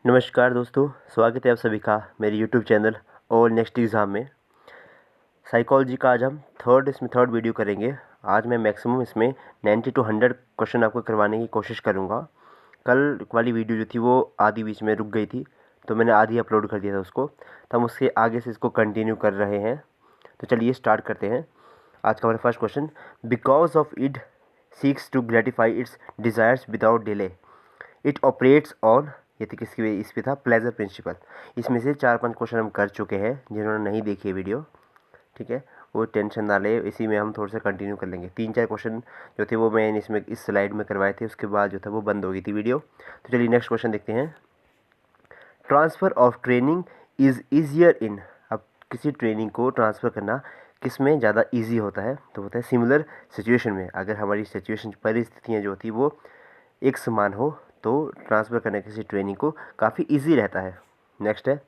नमस्कार दोस्तों, स्वागत है आप सभी का मेरे यूट्यूब चैनल और नेक्स्ट एग्ज़ाम में। साइकोलॉजी का आज हम थर्ड वीडियो करेंगे। आज मैं मैक्सिमम इसमें 90 to 100 क्वेश्चन आपको करवाने की कोशिश करूँगा। कल वाली वीडियो जो थी वो आधी बीच में रुक गई थी, तो मैंने आधी अपलोड कर दिया था उसको, तो हम उसके आगे से इसको कंटिन्यू कर रहे हैं। तो चलिए स्टार्ट करते हैं। आज का हमारा first question, because of it seeks to gratify its desires without delay, it operates on, ये तो किसकी इस पे था, प्लेजर प्रिंसिपल। इसमें से 4-5 क्वेश्चन हम कर चुके हैं। जिन्होंने नहीं देखी है वीडियो, ठीक है, वो टेंशन ना ले, इसी में हम थोड़ा सा कंटिन्यू कर लेंगे। 3-4 क्वेश्चन जो थे वो मैंने इसमें इस स्लाइड में करवाए थे, उसके बाद जो था वो बंद हो गई थी वीडियो। तो चलिए नेक्स्ट क्वेश्चन देखते हैं। Transfer of training is easier in, अब किसी ट्रेनिंग को ट्रांसफ़र करना किस में ज़्यादा ईजी होता है, तो होता है सिमिलर सिचुएशन में। अगर हमारी सिचुएशन परिस्थितियाँ जो होती वो एक समान हो तो ट्रांसफ़र करने किसी ट्रेनिंग को काफ़ी इजी रहता है। नेक्स्ट है,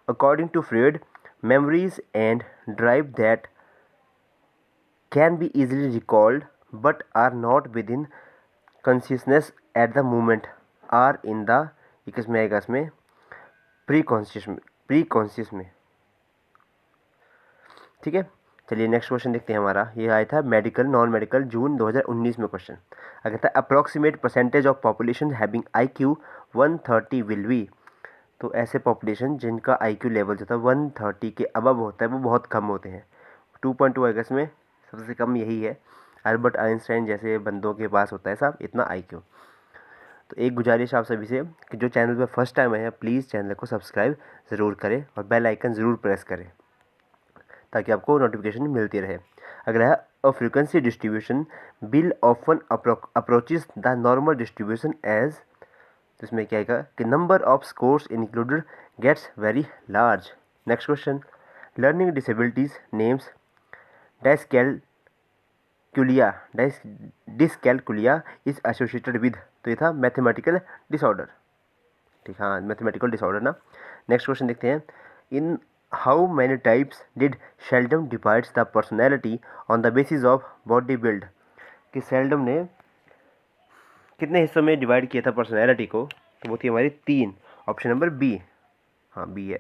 according to Freud, memories and drive that can be easily recalled but are not within consciousness at the moment are in the, किसमें आएगा इसमें, प्री कॉन्शियस में। ठीक है, चलिए नेक्स्ट क्वेश्चन देखते हैं। हमारा ये आया था मेडिकल नॉन मेडिकल जून 2019 में क्वेश्चन। अगर था approximate percentage of population having IQ 130 will be, तो ऐसे पॉपुलेशन जिनका IQ लेवल जो था 130 के अबव होता है वो बहुत कम होते हैं। 2.2 अगस्त में सबसे कम यही है। अल्बर्ट आइंस्टाइन जैसे बंदों के पास होता है साहब इतना IQ। तो एक गुजारिश आप सभी से कि जो चैनल पर फर्स्ट टाइम आए हैं प्लीज़ चैनल को सब्सक्राइब ज़रूर करें और बेल आइकन ज़रूर प्रेस करें ताकि आपको नोटिफिकेशन मिलती रहे। अगला है, a frequency distribution will often approaches the normal distribution as, तो इसमें क्या आएगा कि number of scores included gets very large. Next question, learning disabilities names dyscalculia is associated with, तो ये था मैथमेटिकल डिसऑर्डर। ठीक, हाँ मैथमेटिकल डिसऑर्डर ना। नेक्स्ट क्वेश्चन देखते हैं, in how many types did Sheldon divides the personality on the basis of body build, कि Sheldon ने कितने हिस्सों में डिवाइड किया था पर्सनैलिटी को, तो वो थी हमारी 3, ऑप्शन नंबर बी, हाँ बी है।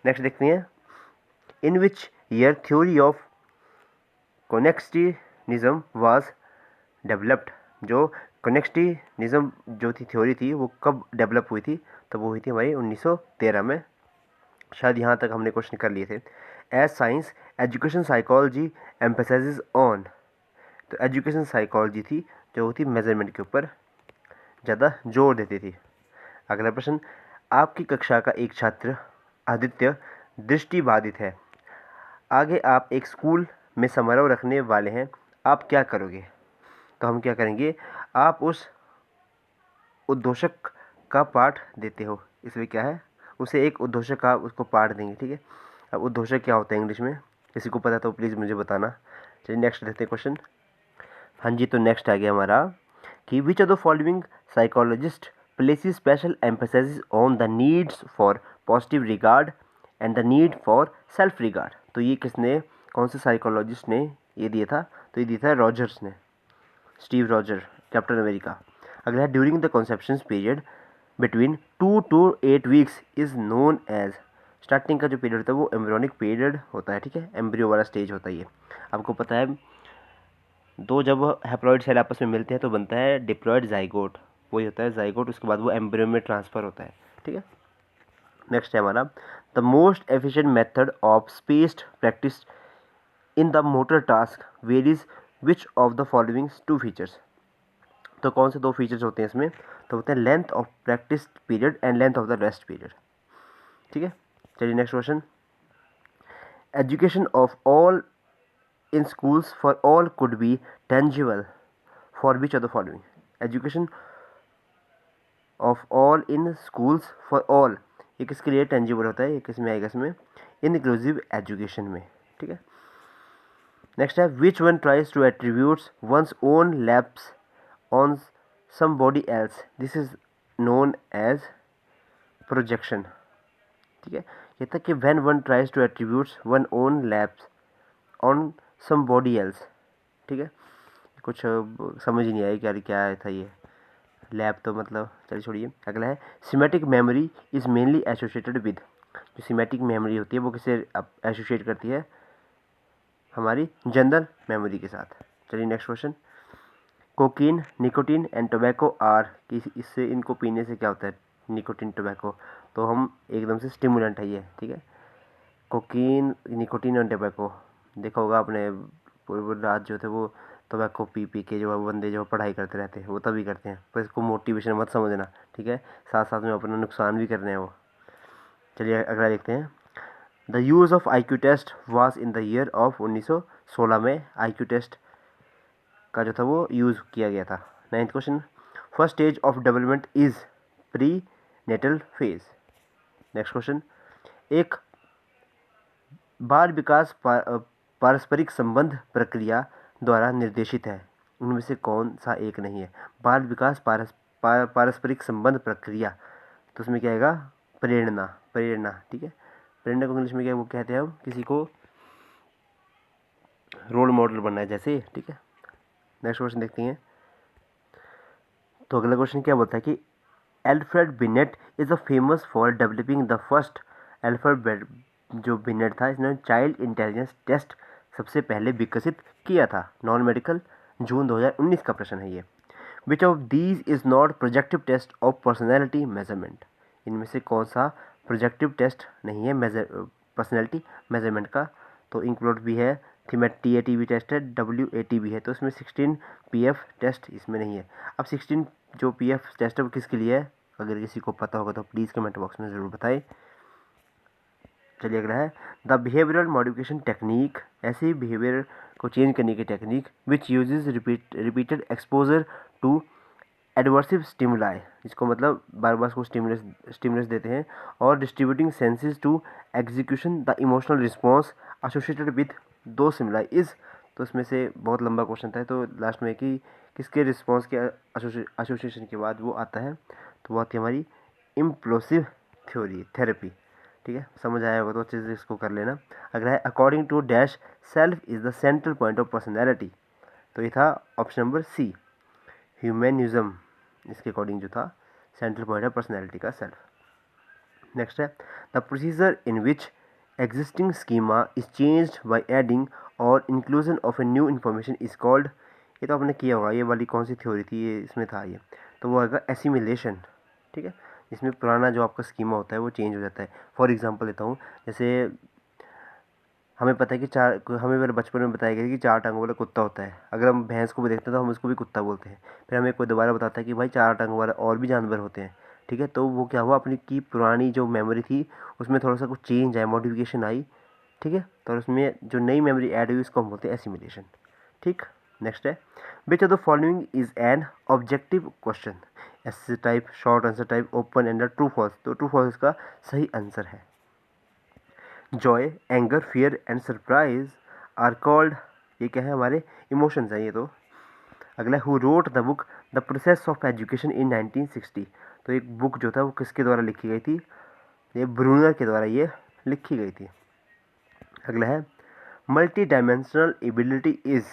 नेक्स्ट देखते हैं, in which year theory of connectionism was developed, जो कनेक्टिनिज्म जो थी थ्योरी थी वो कब डेवलप हुई थी, तो वो हुई थी हमारी 1913 में। शायद यहाँ तक हमने क्वेश्चन कर लिए थे। As science education psychology emphasises on, तो एजुकेशन साइकोलॉजी थी जो थी मेजरमेंट के ऊपर ज़्यादा जोर देती थी। अगला प्रश्न, आपकी कक्षा का एक छात्र आदित्य दृष्टिबाधित है, आगे आप एक स्कूल में समारोह रखने वाले हैं, आप क्या करोगे, तो हम क्या करेंगे, आप उस उद्घोषक का पाठ देते हो, इसमें क्या है, उसे एक उद्घोषक का उसको पाठ देंगे। ठीक है, अब उद्घोषक क्या होता है इंग्लिश में, किसी को पता तो प्लीज़ मुझे बताना। चलिए नेक्स्ट देखते हैं क्वेश्चन। हाँ जी, तो नेक्स्ट आ गया हमारा कि विच of the following psychologist places special emphasis on the needs for positive regard and the need for self regard, तो ये किसने, कौन से साइकोलॉजिस्ट ने ये दिया था, तो ये दिया था रॉजर्स ने, स्टीव रॉजर, कैप्टन अमेरिका। अगला है, during the conception period between 2 to 8 weeks is known as, starting का जो पीरियड होता है वो एम्ब्रियोनिक पीरियड होता है। ठीक है, एम्ब्रियो वाला स्टेज होता है ये। आपको पता है दो जब हैप्लॉइड सेल आपस में मिलते हैं तो बनता है डिप्लॉइड जाइगोट, वही होता है जाइगोट, उसके बाद वो एम्ब्रियो में ट्रांसफ़र होता है। ठीक है, नेक्स्ट है हमारा, the most efficient method of spaced practice in the motor task varies which of the following 2 features, तो कौन से 2 फीचर्स होते हैं इसमें, तो होते हैं length of practice period and length of the rest period. ठीक है, चलिए next question, education of all in schools for all could be tangible for which of the following, education of all in schools for all, ये किसके लिए tangible होता है, ये किस में आएगा, इसमें इनक्लूसिव एजुकेशन में। ठीक है, नेक्स्ट है, which one tries to attributes one's own lapse on somebody else, this is known as projection। ठीक है, ये था कि when one tries to attribute one own lapse on somebody else। ठीक है, कुछ समझ नहीं आई क्या क्या था ये लैब तो मतलब चलिए छोड़िए। अगला है semantic memory is mainly associated with, जो सिमेटिक मेमोरी होती है वो किसे एसोसिएट करती है, हमारी जनरल मेमोरी के साथ। चलिए next question, cocaine, nicotine and tobacco are, इससे इनको पीने से क्या होता है, निकोटीन टोबैको, तो हम एकदम से स्टिमुलेंट है ये, ठीक है। कोकीन, निकोटीन और टोबैको, देखा होगा आपने पूरी रात जो थे वो टोबैको पी पी के जो बंदे जो पढ़ाई करते रहते हैं वो तभी करते हैं, पर इसको मोटिवेशन मत समझना, ठीक है, साथ साथ में अपना नुकसान भी कर रहे हैं वो। चलिए अगला देखते हैं, the use of IQ test was in the year of 1916 में IQ टेस्ट का जो था वो यूज़ किया गया था। 9th question, first stage of development is prenatal phase. Next question, एक बाल विकास पारस्परिक संबंध प्रक्रिया द्वारा निर्देशित है, उनमें से कौन सा एक नहीं है। बाल विकास पारस्परिक संबंध प्रक्रिया, तो उसमें क्या आएगा, प्रेरणा, प्रेरणा, ठीक है। प्रेरणा को इंग्लिश में क्या वो कहते हैं, हम किसी को रोल मॉडल बनना है जैसे, ठीक है। नेक्स्ट क्वेश्चन देखते हैं, तो अगला क्वेश्चन क्या बोलता है कि Alfred beneath is a famous for developing the first, Alfred जो बिनेट था इसने चाइल्ड इंटेलिजेंस टेस्ट सबसे पहले विकसित किया था। नॉन मेडिकल, जून 2019 का प्रश्न है ये। Which of these is not projective test of personality measurement, इनमें से कौन सा प्रोजेक्टिव टेस्ट नहीं है पर्सनैलिटी मेजरमेंट का, तो इंक्लूड भी है TAT भी टेस्ट है, WAT भी है, तो इसमें 16 PF टेस्ट इसमें नहीं है। अब 16 जो PF टेस्ट है वो किसके लिए है, अगर किसी को पता होगा तो प्लीज़ कमेंट बॉक्स में ज़रूर बताएं। चलिए अगला है, द बिहेवियरल मॉडिफिकेशन टेक्निक, ऐसी बिहेवियर को चेंज करने की technique which uses repeated exposure to aversive stimuli, इसको मतलब बार बार उसको स्टिमुलस देते हैं, और distributing senses to execution the emotional response associated with those stimuli is, तो इसमें से बहुत लंबा क्वेश्चन था, तो लास्ट में कि किसके रिस्पॉन्स के एसोसिएशन के बाद वो आता है, तो वो आती है हमारी इम्प्लोसिव थेरेपी, ठीक है। समझ आया होगा तो अच्छे से इसको कर लेना। अगला है, according to dash self is the central point of personality, तो ये था ऑप्शन नंबर सी, ह्यूमनिज्म, इसके अकॉर्डिंग जो था सेंट्रल पॉइंट है पर्सनैलिटी का सेल्फ। नेक्स्ट है, the procedure in which existing schema is changed by adding or inclusion of a new information is called, ये तो आपने किया होगा, ये वाली कौन सी थ्योरी थी, ये इसमें था ये, तो वो आएगा एसिमिलेशन, ठीक है। इसमें पुराना जो आपका स्कीमा होता है वो चेंज हो जाता है। फॉर एग्जांपल लेता हूँ, जैसे हमें पता है कि हमें मेरे बचपन में बताया गया कि 4 टांगों वाला कुत्ता होता है, अगर हम भैंस को भी देखते हैं तो हम उसको भी कुत्ता बोलते हैं, फिर हमें कोई दोबारा बताता है कि भाई 4 टांगों वाला और भी जानवर होते हैं, ठीक है। तो वो क्या हुआ, अपनी की पुरानी जो मेमोरी थी उसमें थोड़ा सा कुछ चेंज आया, मॉडिफिकेशन आई, ठीक है, तो उसमें जो नई मेमोरी ऐड हुई उसको हम बोलते हैं एसिमिलेशन, ठीक। नेक्स्ट है, which of the following is an objective question, essay type, short answer type, open ended, true false, तो ट्रू फॉल्स इसका सही आंसर है। Joy, anger, fear and surprise are called, ये क्या है, हमारे इमोशंस हैं ये तो। अगला, who wrote the book the process of education in 1960, तो एक बुक जो था वो किसके द्वारा लिखी गई थी, ये ब्रूनर के द्वारा ये लिखी गई थी। अगला है, multi dimensional ability is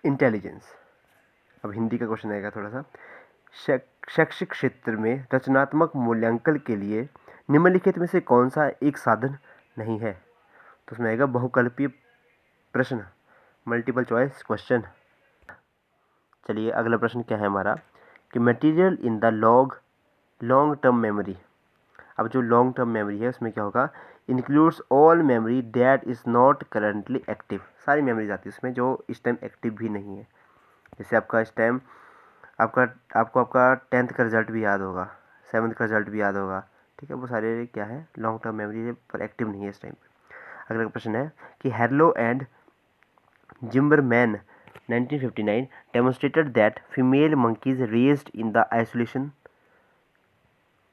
intelligence, अब हिंदी का क्वेश्चन आएगा थोड़ा सा। शैक्षिक क्षेत्र में रचनात्मक मूल्यांकन के लिए निम्नलिखित में से कौन सा एक साधन नहीं है, तो उसमें आएगा बहुकल्पीय प्रश्न, मल्टीपल चॉइस क्वेश्चन। चलिए अगला प्रश्न क्या है हमारा, कि material in the long term memory, अब जो लॉन्ग टर्म मेमोरी है उसमें क्या होगा, includes all memory that is not currently active, सारी मेमोरीज आती है उसमें जो इस टाइम एक्टिव भी नहीं है। जैसे आपका इस टाइम आपको आपका 10th का रिजल्ट भी याद होगा, 7th का रिजल्ट भी याद होगा, ठीक है, वो सारे क्या है, लॉन्ग टर्म मेमोरी पर एक्टिव नहीं है इस टाइम पर। अगला प्रश्न है कि हैर्लो and जिम्बरमैन 1959 demonstrated that female monkeys raised in the isolation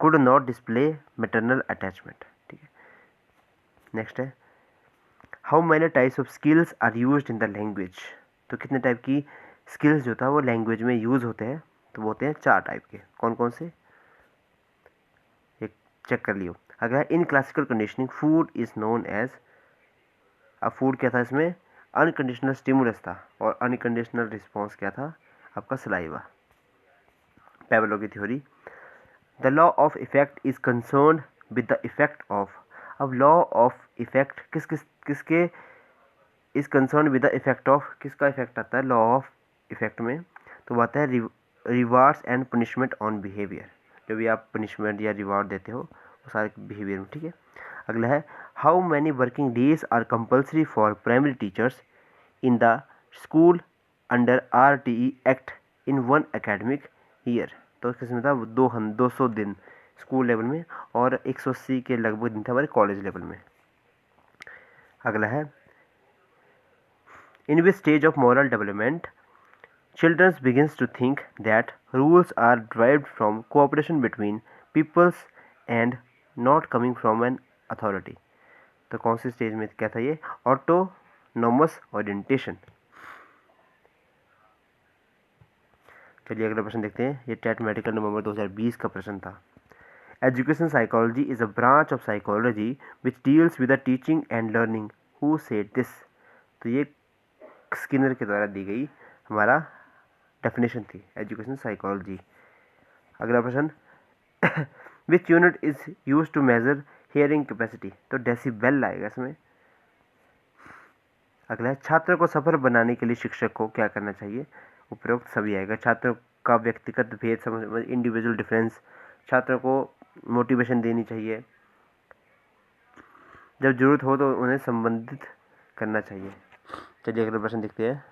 could not display maternal attachment, ठीक है। नेक्स्ट है, how many types of skills are used in the language, तो कितने टाइप की स्किल्स जो था वो लैंग्वेज में यूज़ होते हैं, तो वो होते हैं 4 टाइप के, कौन कौन से, एक चेक कर लियो। अगर in classical conditioning food is known as, अब फूड क्या था इसमें, अनकंडीशनल स्टिमुलस था, और अनकंडीशनल रिस्पॉन्स क्या था आपका सलाइवा। पैवलोव की theory. The law of effect is concern with the effect of. अब लॉ ऑफ इफेक्ट किसके is concern with the effect of, किसका इफेक्ट आता है लॉ ऑफ इफेक्ट में, तो वो आता है rewards and punishment on behaviour. जो भी आप पनिशमेंट या रिवार्ड देते हो वो सारे बिहेवियर में, ठीक है। अगला है how many working days are compulsory for primary teachers in the school under RTE act in 1 academic year. तो किसमें था 200 दिन स्कूल लेवल में और 180 के लगभग दिन थे हमारे कॉलेज लेवल में। अगला है in which stage of moral development children begins to think that rules are derived from cooperation between peoples and not coming from an authority। तो कौन सी स्टेज में क्या था ये, ऑटोनोमस ओरिएंटेशन। चलिए अगला प्रश्न देखते हैं, ये टेट मेडिकल नवंबर 2020 का प्रश्न था। Education psychology is a branch of psychology which deals with the teaching and learning, who said this. तो ये स्किनर के द्वारा दी गई हमारा डेफिनेशन थी एजुकेशन साइकोलॉजी। अगला प्रश्न which unit is use to measure hearing capacity, तो डेसिबल आएगा इसमें। अगला है छात्र को सफल बनाने के लिए शिक्षक को क्या करना चाहिए, उपरोक्त सभी आएगा। छात्रों का व्यक्तिगत भेद समझ, इंडिविजुअल डिफरेंस, छात्रों को मोटिवेशन देनी चाहिए, जब जरूरत हो तो उन्हें संबंधित करना चाहिए। चलिए अगला प्रश्न देखते हैं।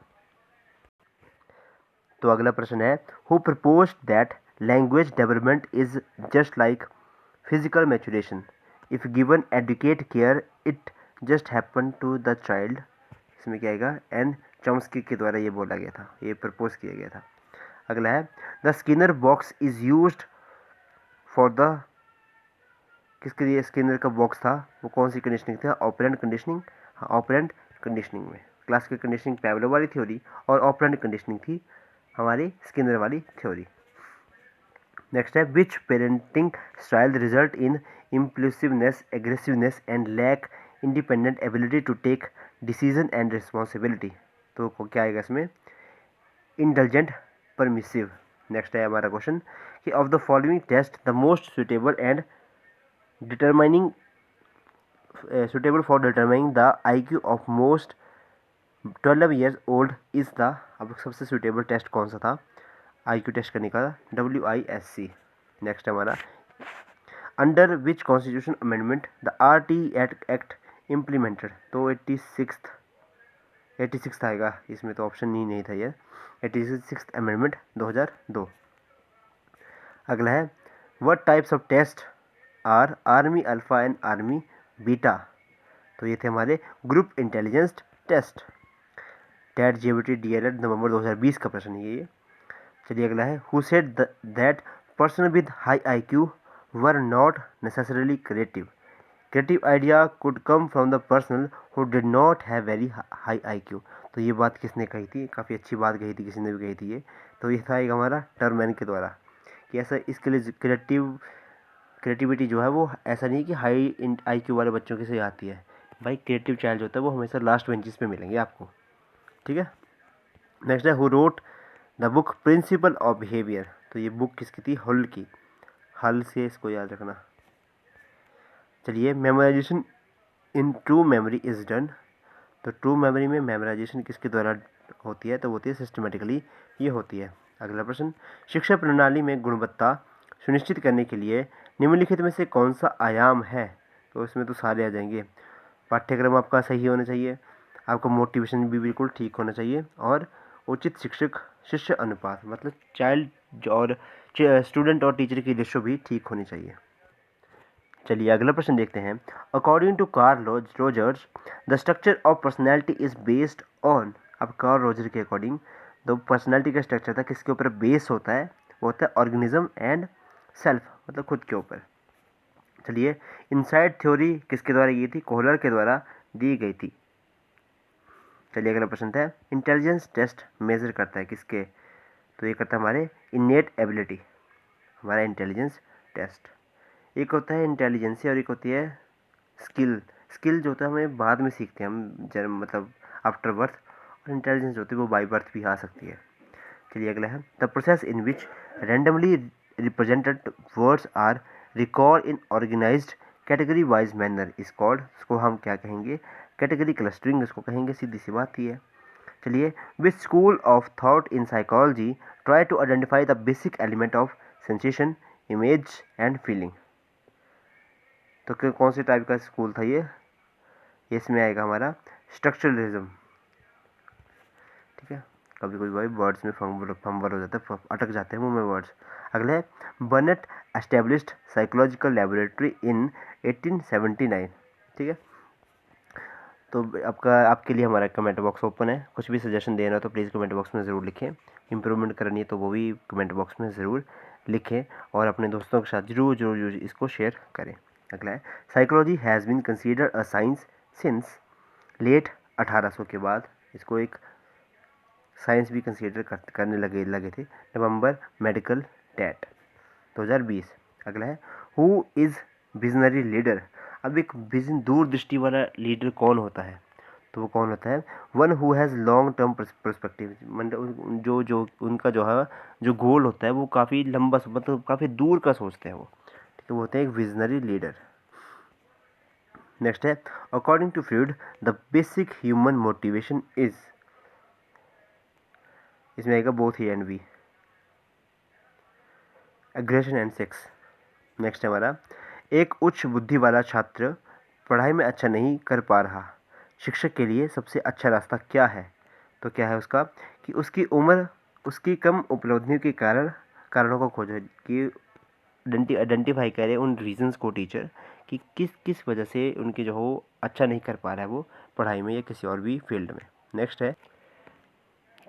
तो अगला प्रश्न है who proposed that language development is just like physical maturation, if given adequate care it just happen to the child. इसमें क्या आएगा, एन चॉम्स्की के द्वारा ये बोला गया था, ये प्रपोज किया गया था। अगला है the Skinner box is used for the, किसके लिए स्किनर का बॉक्स था, वो कौन सी कंडीशनिंग था, ऑपरेंट कंडीशनिंग। हाँ ऑपरेंट कंडीशनिंग में क्लासिकल कंडीशनिंग पैवलोव वाली थ्योरी और ऑपरेंट कंडीशनिंग थी हमारी स्किनर वाली थ्योरी। नेक्स्ट है which parenting style result in impulsiveness, aggressiveness and lack independent ability to take decision and responsibility. तो क्या आएगा इसमें, इंडल्जेंट परमिसिव। नेक्स्ट है हमारा क्वेश्चन कि of the following test the most suitable and determining suitable for determining the IQ of most 12 years old is the, अब सबसे suitable test कौन सा था IQ टेस्ट करने का, WISC। नेक्स्ट हमारा under which constitution amendment the RTE act implemented, तो 86 आएगा इसमें, तो ऑप्शन ही नहीं था ये, 86 अमेंडमेंट 2002। अगला है what types of test are army alpha and army beta, तो ये थे हमारे group intelligence test. TET JBT DLED नवंबर 2020 का प्रश्न है ये। चलिए अगला है who said that person with high IQ were not necessarily creative, creative idea could come from the person who did not have very high IQ। तो ये बात किसने कही थी, काफ़ी अच्छी बात कही थी, किसी ने भी कही थी ये, तो ये था एक हमारा टर्मैन के द्वारा कि ऐसा इसके लिए क्रिएटिविटी जो है वो ऐसा नहीं कि हाई IQ वाले बच्चों के से आती है, भाई क्रिएटिव चाइल्ड जो होता है वो हमेशा लास्ट बेंचेस पे मिलेंगे आपको, ठीक है। नेक्स्ट है who wrote the book principle of behaviour, तो ये बुक किसकी थी, हल की, हल से इसको याद रखना। चलिए memorisation in true memory is done, तो ट्रू मेमोरी में मेमोराइजेशन किसके द्वारा होती है, तो होती है सिस्टमेटिकली, ये होती है। अगला प्रश्न शिक्षा प्रणाली में गुणवत्ता सुनिश्चित करने के लिए निम्नलिखित में से कौन सा आयाम है, तो इसमें तो सारे आ जाएंगे। पाठ्यक्रम आपका सही होना चाहिए, आपका मोटिवेशन भी बिल्कुल ठीक होना चाहिए, और उचित शिक्षक शिष्य अनुपात, मतलब चाइल्ड और स्टूडेंट और टीचर की रेशो भी ठीक होनी चाहिए। चलिए अगला प्रश्न देखते हैं। According to Carl Rogers the structure of personality is based on, अब कार्ल रोजर के अकॉर्डिंग जो पर्सनैलिटी का स्ट्रक्चर था किसके ऊपर बेस होता है, वो होता है ऑर्गेनिज्म एंड सेल्फ, मतलब खुद के ऊपर। चलिए इनसाइड थ्योरी किसके द्वारा की थी, कोहलर के द्वारा दी गई थी। चलिए अगला प्रश्न है इंटेलिजेंस टेस्ट मेजर करता है किसके, तो ये करता है हमारे इनेट एबिलिटी, हमारा इंटेलिजेंस टेस्ट। एक होता है इंटेलिजेंसी और एक होती है स्किल। स्किल जो होता है हमें बाद में सीखते हैं हम, जन्म मतलब आफ्टर बर्थ, और इंटेलिजेंस जो होती है वो बाई बर्थ भी आ सकती है। चलिए अगला है the process in which randomly represented words are recalled in organized category wise manner is called, इसको हम क्या कहेंगे, कैटेगरी क्लस्टरिंग इसको कहेंगे, सीधी सी बात ही है। चलिए, which school of thought in psychology try to identify the basic element of sensation, image and feeling. तो कौन से टाइप का स्कूल था ये इसमें आएगा हमारा स्ट्रक्चरलिज्म। ठीक है, कभी कभी भाई वर्ड्स में फंबल हो जाता है, अटक जाते हैं मुंह में वर्ड्स। अगला है बर्नेट एस्टेब्लिश्ड साइकोलॉजिकल लैबोरेटरी इन 1879। ठीक है, तो आपके लिए हमारा कमेंट बॉक्स ओपन है, कुछ भी सजेशन देना हो तो प्लीज़ कमेंट बॉक्स में ज़रूर लिखें, इंप्रूवमेंट करनी है तो वो भी कमेंट बॉक्स में ज़रूर लिखें और अपने दोस्तों के साथ जरूर इसको शेयर करें। अगला है psychology has been considered a science since late 1800 के बाद इसको एक साइंस भी कंसीडर करने लगे थे, नवंबर मेडिकल डेट 2020। अगला है हु इज़ विजनरी लीडर। अब एक दूरदृष्टि वाला लीडर कौन होता है, तो वो कौन होता है, one who has long term perspective, मतलब जो उनका जो है जो गोल होता है वो काफ़ी लंबा, मतलब काफ़ी दूर का सोचते हैं वो, ठीक है, वो होते हैं एक विजनरी लीडर। नेक्स्ट है according to Freud the basic human motivation is, इसमें आएगा both A and B, aggression and sex. Next है हमारा एक उच्च बुद्धि वाला छात्र पढ़ाई में अच्छा नहीं कर पा रहा, शिक्षक के लिए सबसे अच्छा रास्ता क्या है, तो क्या है उसका कि उसकी उम्र, उसकी कम उपलब्धियों के कारणों को खोजो, कि आइडेंटिफाई करें उन रीजंस को टीचर कि किस वजह से उनके जो हो अच्छा नहीं कर पा रहा है वो पढ़ाई में या किसी और भी फील्ड में। नेक्स्ट है,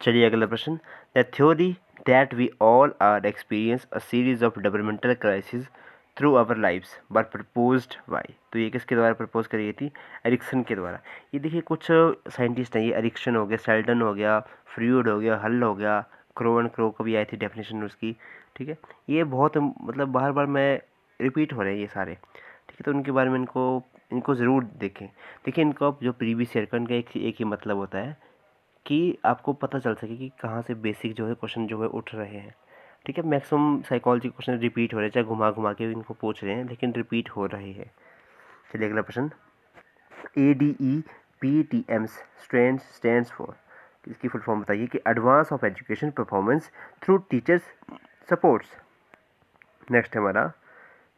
चलिए अगला प्रश्न, the theory that we all are experience a series of developmental crisis through our lifes were proposed by, तो ये किसके द्वारा प्रपोज करी गई थी, एरिक्सन के द्वारा। ये देखिए कुछ साइंटिस्ट हैं, ये एरिक्सन हो गया, सेल्टन हो गया, फ्रूड हो गया, हल हो गया, क्रो एंड क्रो कभी आई थी डेफिनेशन उसकी। ठीक है, ये बहुत मतलब बार बार मैं रिपीट हो रहे हैं ये सारे, ठीक है, तो उनके बारे में इनको ज़रूर देखें। देखिए इनका जो प्रीवियस ईयर का इनका एक ही मतलब होता है कि आपको पता चल सके कि कहाँ से बेसिक जो है क्वेश्चन जो है उठ रहे हैं। ठीक है, मैक्सिमम साइकोलॉजी क्वेश्चन रिपीट हो रहे हैं, चाहे घुमा घुमा के इनको पूछ रहे हैं लेकिन रिपीट हो रहे हैं। चलिए अगला प्रश्न, ADEPTMS स्टैंड्स फॉर, इसकी फुल फॉर्म बताइए कि advance of education performance through teachers supports. Next है हमारा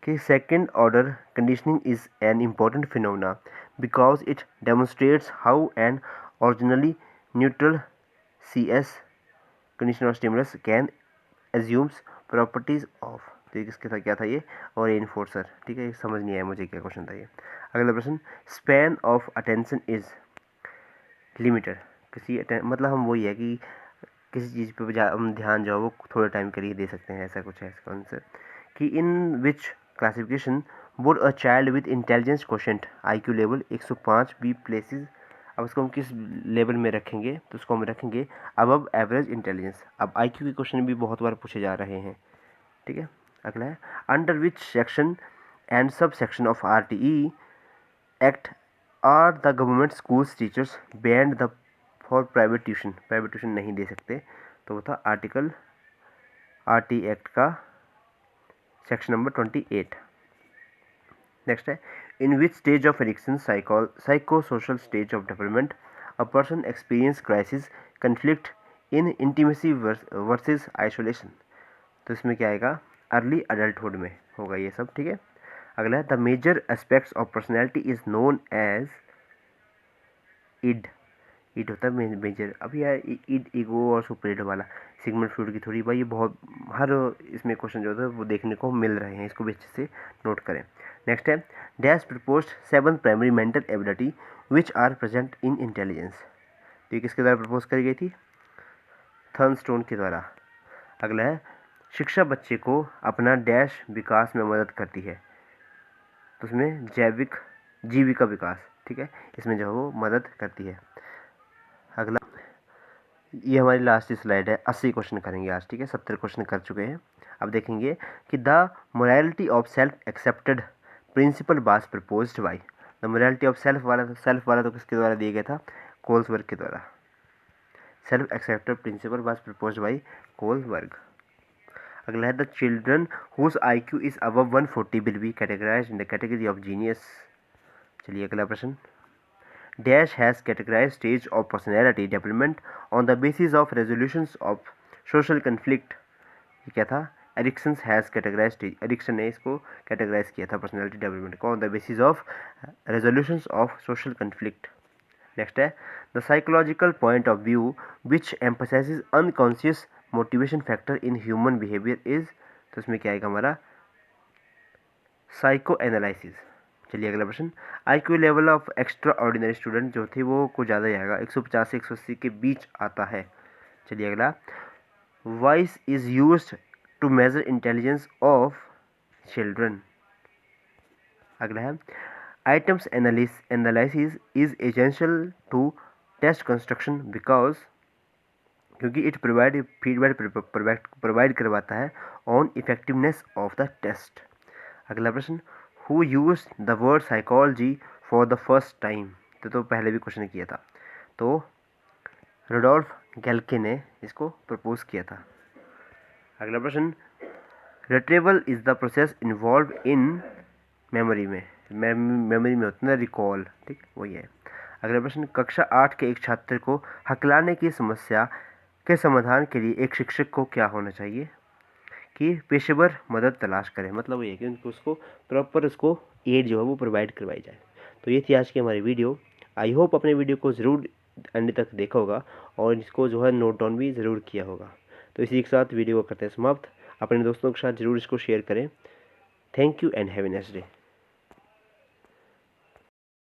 कि second order conditioning is an important phenomena because it demonstrates how an originally neutral CS conditioner stimulus can assumes properties of, तो किसके साथ क्या था ये, और एनफोर्सर। ठीक है, समझ नहीं आया मुझे क्या क्वेश्चन था ये। अगला प्रश्न, span of attention is limited, मतलब हम वही है कि किसी चीज़ पे हम ध्यान जो है वो थोड़े टाइम के लिए दे सकते हैं, ऐसा कुछ है इसका आंसर। कि in which classification would a child with intelligence quotient IQ level 105 be places, अब उसको हम किस लेवल में रखेंगे, तो उसको हम रखेंगे अबव एवरेज इंटेलिजेंस। अब IQ के क्वेश्चन भी बहुत बार पूछे जा रहे हैं। ठीक है, अगला है under which section and sub section of RTE act are the government schools teachers banned the for private tuition नहीं दे सकते, तो वो था आर्टिकल RT एक्ट का सेक्शन नंबर 28। नेक्स्ट है in which stage of Erikson's psycho social stage of development a person experiences crisis conflict in intimacy versus isolation, तो इसमें क्या आएगा, अर्ली अडल्टहुड में होगा ये सब। ठीक है, अगला है the major aspects of personality is known as id होता है मेजर। अब यार ईड ईगो और सुपर ईड वाला सिगमंड फ्रूड की थोड़ी भाई ये बहुत हर इसमें क्वेश्चन जो होता है वो देखने को मिल रहे हैं, इसको भी अच्छे से नोट करें। नेक्स्ट है dash proposed 7 primary mental ability which are present in intelligence, तो ये किसके द्वारा प्रपोज करी गई थी, थर्नस्टोन के द्वारा। अगला है शिक्षा बच्चे को अपना डैश विकास में मदद करती है, तो उसमें जीविका विकास, ठीक है, इसमें जो है वो मदद करती है। अगला ये हमारी लास्ट स्लाइड है, 80 क्वेश्चन करेंगे आज। ठीक है, 70 क्वेश्चन कर चुके हैं। अब देखेंगे कि the morality of self accepted principle was proposed bye, the morality of self वाला तो किसके द्वारा दिया गया था, कोल्सबर्ग के द्वारा। Self accepted principle was proposed by Kohlberg. अगला है the children whose IQ is above 140 will be categorised in the category of genius. चलिए अगला प्रश्न, dash has categorise stage of personality development on the basis of resolutions of social conflict. ये क्या था? Erikson's has categorise stage, Erikson ने इसको categorise किया था पर्सनैलिटी डेवलपमेंट को on the basis of resolutions of social conflict. Next है the psychological point of view which emphasises unconscious motivation factor in human behaviour is. तो इसमें क्या आएगा हमारा? Psycho analysis. चलिए अगला प्रश्न, IQ level of extra ordinary student जो थे वो कुछ ज़्यादा ही आएगा, 150 से 180 के बीच आता है। चलिए अगला, voice is used to measure intelligence of children. अगला है items analysis is essential to test construction because, क्योंकि इट प्रोवाइड फीडबैक प्रोवाइड करवाता है on effectiveness of the test. अगला प्रश्न, who use the word psychology for the first time. तो पहले भी क्वेश्चन किया था, तो रुडोल्फ गैल्के ने इसको प्रपोज किया था। अगला प्रश्न, retrieval is the process involve in memory में, मेमोरी में होता है ना रिकॉल, ठीक वही है। अगला प्रश्न, कक्षा 8 के एक छात्र को हकलाने की समस्या के समाधान के लिए एक शिक्षक को क्या होना चाहिए? कि पेशेवर मदद तलाश करें, मतलब ये है कि उनको उसको प्रॉपर उसको एड जो है वो प्रोवाइड करवाई जाए। तो ये थी आज की हमारी वीडियो। आई होप अपने वीडियो को ज़रूर अंत तक देखा होगा और इसको जो है नोट डाउन भी ज़रूर किया होगा। तो इसी के साथ वीडियो को करते हैं समाप्त। अपने दोस्तों के साथ ज़रूर इसको शेयर करें। Thank you and have a nice day.